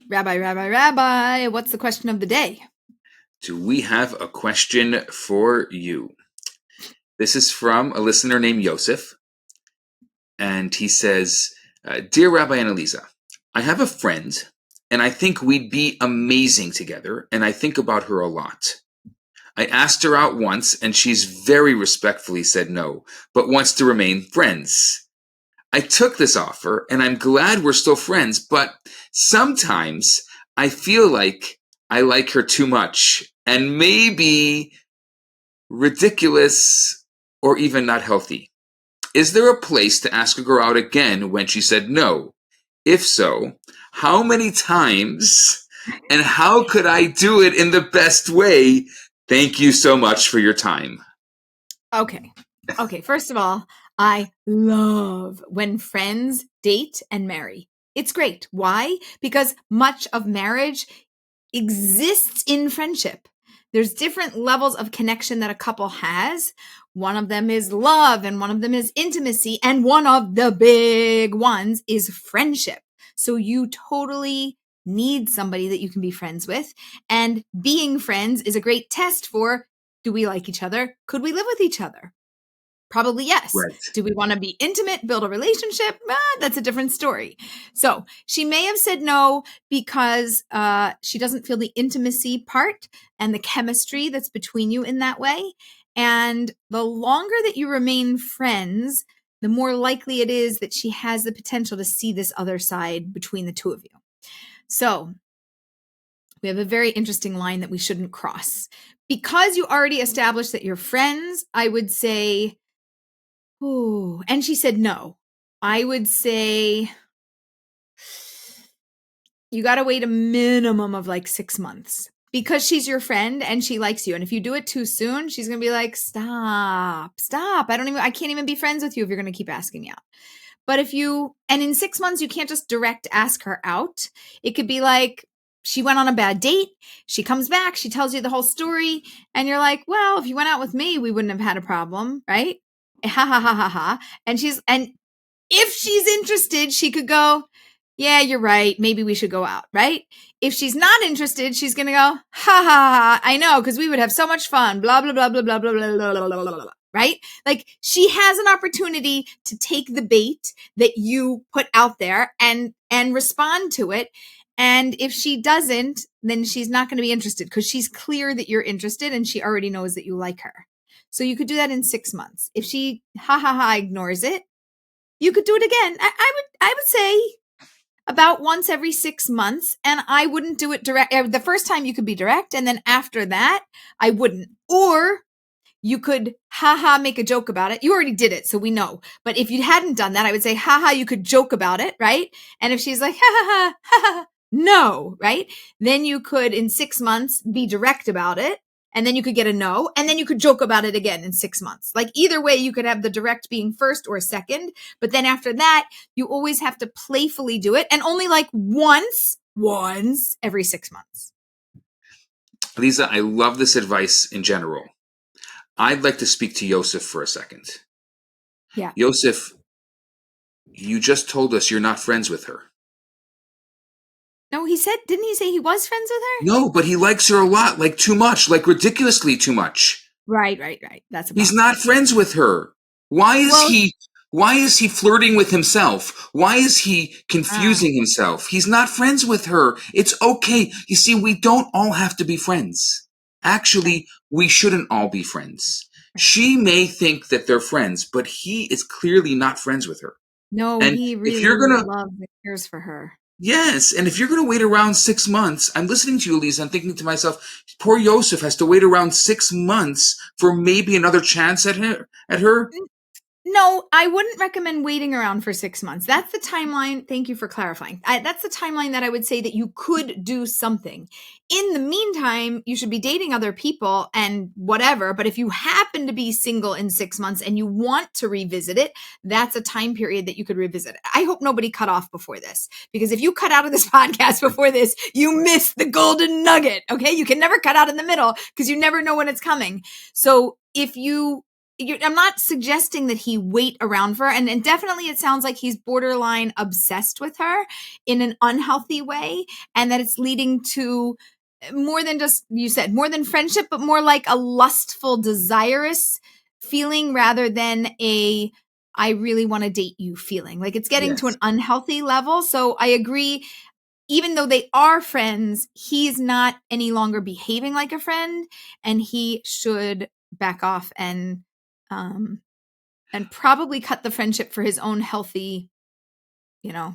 Rabbi, what's the question of the day? Do we have a question for you? This is from a listener named Yosef. And he says, Dear Rabbi and Aleeza, I have a friend, and I think we'd be amazing together, and I think about her a lot. I asked her out once, and she's very respectfully said no, but wants to remain friends. I took this offer, and I'm glad we're still friends, but sometimes I feel like I like her too much, and maybe ridiculous or even not healthy. Is there a place to ask a girl out again when she said no? If so, how many times, and how could I do it in the best way? Thank you so much for your time. Okay. First of all, I love when friends date and marry. It's great. Why? Because much of marriage exists in friendship. There's different levels of connection that a couple has. One of them is love, and one of them is intimacy, and one of the big ones is friendship. So you totally need somebody that you can be friends with. And being friends is a great test for, do we like each other? Could we live with each other? Probably yes. Right. Do we want to be intimate, build a relationship? That's a different story. So she may have said no because she doesn't feel the intimacy part and the chemistry that's between you in that way. And the longer that you remain friends, the more likely it is that she has the potential to see this other side between the two of you. So we have a very interesting line that we shouldn't cross. Because you already established that you're friends, I would say, oh, and she said no. I would say you got to wait a minimum of like 6 months because she's your friend and she likes you. And if you do it too soon, she's going to be like, stop. I can't even be friends with you if you're going to keep asking me out. But and in 6 months, you can't just direct ask her out. It could be like, she went on a bad date. She comes back. She tells you the whole story. And you're like, well, if you went out with me, we wouldn't have had a problem, right? Ha ha ha ha ha. And if she's interested, she could go, yeah, you're right. Maybe we should go out, right? If she's not interested, she's going to go, ha ha ha. I know, because we would have so much fun. Blah, blah, blah, blah, blah, blah, blah, blah, blah, blah, blah. Right? Like she has an opportunity to take the bait that you put out there and respond to it. And if she doesn't, then she's not going to be interested because she's clear that you're interested and she already knows that you like her. So you could do that in 6 months. If she ignores it, you could do it again. I would say about once every 6 months, and I wouldn't do it direct. The first time you could be direct, and then after that, I wouldn't. Or you could make a joke about it. You already did it, so we know. But if you hadn't done that, I would say you could joke about it, right? And if she's like no, right? Then you could in 6 months be direct about it. And then you could get a no, and then you could joke about it again in 6 months. Like either way, you could have the direct being first or second. But then after that, you always have to playfully do it. And only like once every 6 months. Aleeza, I love this advice in general. I'd like to speak to Yosef for a second. Yeah. Yosef, you just told us you're not friends with her. No, didn't he say he was friends with her? No, but he likes her a lot, like too much, like ridiculously too much. Right. That's He's not friends with her. Why is he flirting with himself? Why is he confusing himself? He's not friends with her. It's okay. You see, we don't all have to be friends. Actually, we shouldn't all be friends. She may think that they're friends, but he is clearly not friends with her. No, and he really loves and cares for her. Yes, and if you're going to wait around 6 months, I'm listening to you, Aleeza, and thinking to myself, poor Yosef has to wait around 6 months for maybe another chance at her. No, I wouldn't recommend waiting around for 6 months. That's the timeline. Thank you for clarifying. That's the timeline that I would say that you could do something. In the meantime, you should be dating other people and whatever. But if you happen to be single in 6 months and you want to revisit it, that's a time period that you could revisit it. I hope nobody cut off before this, because if you cut out of this podcast before this, you missed the golden nugget. Okay. You can never cut out in the middle because you never know when it's coming. So if you I'm not suggesting that he wait around for her. And definitely it sounds like he's borderline obsessed with her in an unhealthy way. And that it's leading to more than just, you said, more than friendship, but more like a lustful, desirous feeling rather than a, I really want to date you feeling. Like it's getting to an Yes. unhealthy level. So I agree. Even though they are friends, he's not any longer behaving like a friend, and he should back off and probably cut the friendship for his own healthy, you know,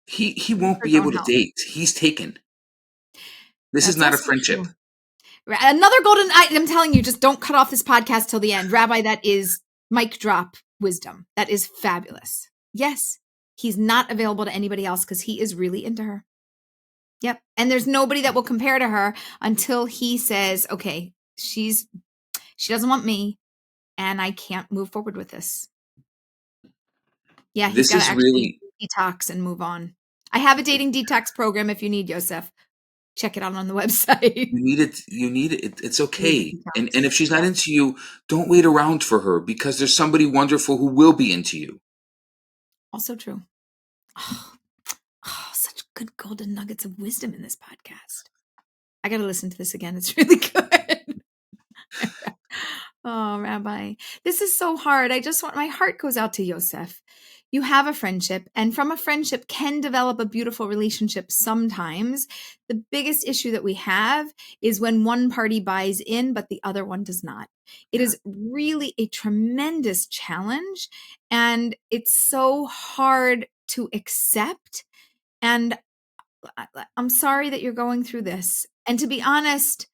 He for won't his be own able to health. date. He's taken. This is That's not a also friendship. true. Another golden, I'm telling you, just don't cut off this podcast till the end. Rabbi, that is mic drop wisdom. That is fabulous. Yes, he's not available to anybody else because he is really into her. Yep. And there's nobody that will compare to her until he says, okay, she doesn't want me and I can't move forward with this. Yeah, he's This got to is actually really, detox and move on. I have a dating detox program if you need, Yosef. Check it out on the website. you need it. You need it. It's Need okay. And detox. if she's not Yeah. into you, don't wait around for her because there's somebody wonderful who will be into you. Also true. Oh, such good golden nuggets of wisdom in this podcast. I got to listen to this again. It's really good. Oh, Rabbi, this is so hard. My heart goes out to Yosef. You have a friendship, and from a friendship can develop a beautiful relationship sometimes. The biggest issue that we have is when one party buys in, but the other one does not. It Yeah. is really a tremendous challenge, and it's so hard to accept. And I'm sorry that you're going through this. And to be honest,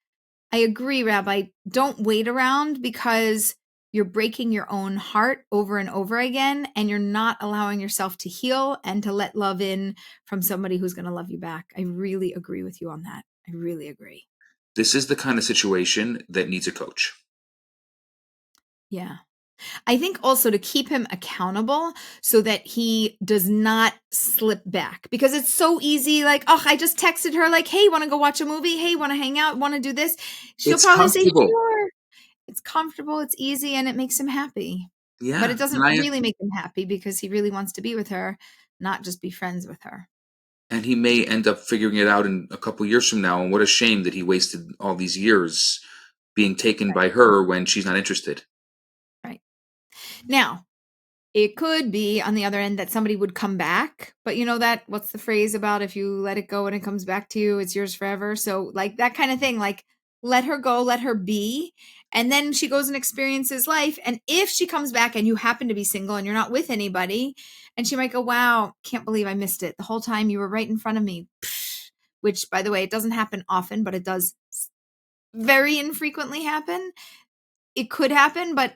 I agree, Rabbi. Don't wait around because you're breaking your own heart over and over again, and you're not allowing yourself to heal and to let love in from somebody who's going to love you back. I really agree with you on that. I really agree. This is the kind of situation that needs a coach. Yeah. I think also to keep him accountable so that he does not slip back, because it's so easy. Like, oh, I just texted her like, hey, want to go watch a movie? Hey, want to hang out? Want to do this? She'll It's probably say, comfortable. sure. It's comfortable. It's easy. And it makes him happy, but it Yeah. doesn't really make him happy because he really wants to be with her, not just be friends with her. And he may end up figuring it out in a couple years from now. And what a shame that he wasted all these years being taken by her when she's not interested. Right. Now, it could be on the other end that somebody would come back, but you know that, what's the phrase about if you let it go and it comes back to you, it's yours forever. So like that kind of thing, like let her go, let her be. And then she goes and experiences life. And if she comes back and you happen to be single and you're not with anybody, and she might go, wow, can't believe I missed it. The whole time you were right in front of me. Which, by the way, it doesn't happen often, but it does very infrequently happen. It could happen, but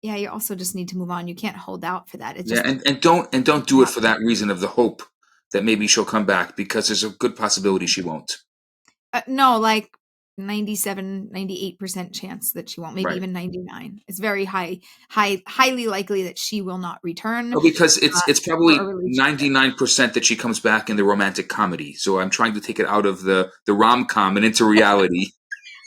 yeah, you also just need to move on. You can't hold out for that. It Yeah, just and don't do it for that reason of the hope that maybe she'll come back, because there's a good possibility she won't. no, like 98% chance that she won't, maybe Right. even 99. It's very highly likely that she will not return No, because it's for a probably relationship. 99% that she comes back in the romantic comedy. So I'm trying to take it out of the rom-com and into reality.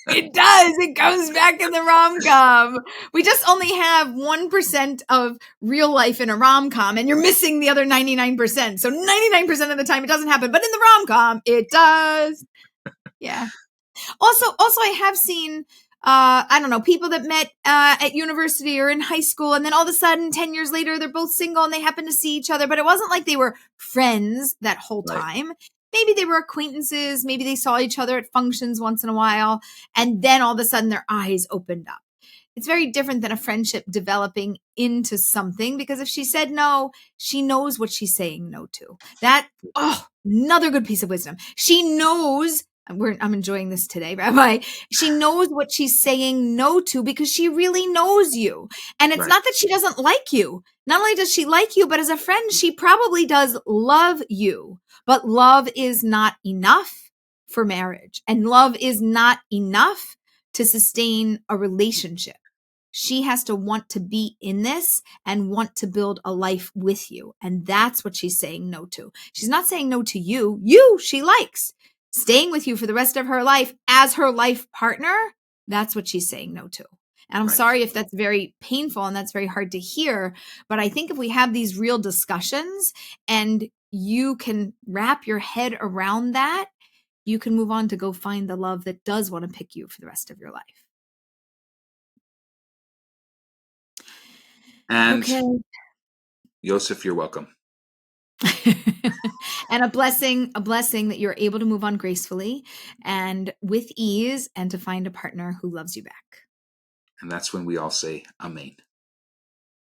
It does. It comes back in the rom-com. We just only have 1% of real life in a rom-com, and you're missing the other 99%. So 99% of the time it doesn't happen, but in the rom-com, it does. Yeah. Also, I have seen, I don't know, people that met at university or in high school, and then all of a sudden, 10 years later, they're both single and they happen to see each other, but it wasn't like they were friends that whole Right. time. Maybe they were acquaintances. Maybe they saw each other at functions once in a while, and then all of a sudden their eyes opened up. It's very different than a friendship developing into something, because if she said no, she knows what she's saying no to. Another good piece of wisdom. She knows, I'm enjoying this today, Rabbi. She knows what she's saying no to because she really knows you. And it's Right. not that she doesn't like you. Not only does she like you, but as a friend, she probably does love you. But love is not enough for marriage. And love is not enough to sustain a relationship. She has to want to be in this and want to build a life with you. And that's what she's saying no to. She's not saying no to you. You, she likes. Staying with you for the rest of her life as her life partner, that's what she's saying no to. And I'm Right. sorry if that's very painful and that's very hard to hear, but I think if we have these real discussions and you can wrap your head around that, you can move on to go find the love that does want to pick you for the rest of your life. And Okay. Yosef, you're welcome. And a blessing that you're able to move on gracefully and with ease and to find a partner who loves you back. And that's when we all say Amen.